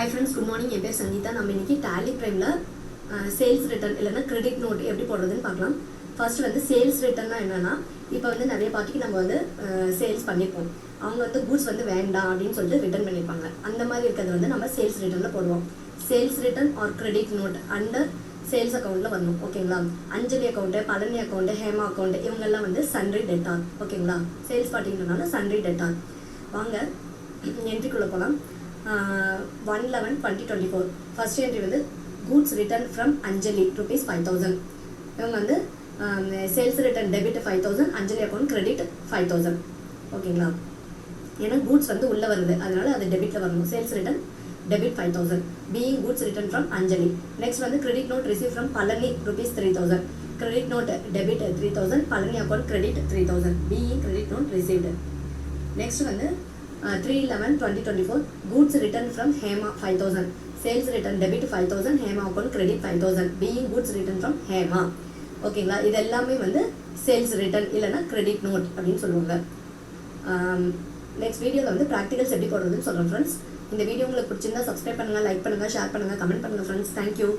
Hi friends, good morning. என் பேர் சங்கீதா. நம்ம இன்னைக்கு Tally Primeல சேல்ஸ் ரிட்டர்ன் இல்லைன்னா கிரெடிட் நோட் எப்படி போடுறதுன்னு பார்க்கலாம். ஃபர்ஸ்ட் வந்து சேல்ஸ் ரிட்டர்ன்னா என்னன்னா, இப்போ வந்து நிறைய பார்ட்டிக்கு நம்ம வந்து சேல்ஸ் பண்ணியிருப்போம். அவங்க வந்து கூட்ஸ் வந்து வேண்டாம் அப்படின்னு சொல்லிட்டு ரிட்டர்ன் பண்ணியிருப்பாங்க. அந்த மாதிரி இருக்கிறது வந்து நம்ம சேல்ஸ் ரிட்டர்னில் போடுவோம். Sales return or credit note under sales அக்கௌண்ட்டில் வரணும். ஓகேங்களா? Anjali account, Palani account, Hema account இவங்கெல்லாம் வந்து சன்ரி டெட்டார். ஓகேங்களா? சேல்ஸ் பார்ட்டிங்கிறதுனால சன்ரி டெட்டார். வாங்க என்ட்ரிக்குள்ளே போகலாம். 1/11/2024 ஃபர்ஸ்ட் என்ட்ரி வந்து கூட்ஸ் ரிட்டர்ன் ஃப்ரம் அஞ்சலி ₹5,000. இவங்க வந்து sales return debit 5,000, Anjali account credit 5,000. ஓகேங்களா? ஏன்னா கூட்ஸ் வந்து உள்ளே வருது, அதனால அது டெபிட்டில் வரணும். Sales return debit 5,000 being goods return from Anjali. Next வந்து credit note receive from Palani ₹3,000. Credit note debit 3,000, Palani account credit 3,000 being credit note received. Next வந்து 3/11/2024 goods returned from Hema 5,000. Sales return debit 5,000, Hema account credit 5,000 being goods returned from Hema. ஓகேங்களா? இது எல்லாமே வந்து sales return இல்லைன்னா credit note அப்படின்னு சொல்லுவாங்க. Next வீடியோவில் வந்து ப்ராக்டிகல்ஸ் எப்படி போடுறதுன்னு சொல்கிறேன் ஃப்ரெண்ட்ஸ். இந்த வீடியோ உங்களுக்கு பிடிச்சிருந்தா சப்ஸ்கிரைப் பண்ணுங்கள், லைக் பண்ணுங்கள், ஷேர் பண்ணுங்கள், கமெண்ட் பண்ணுங்கள் ஃப்ரெண்ட்ஸ். தேங்க்யூ.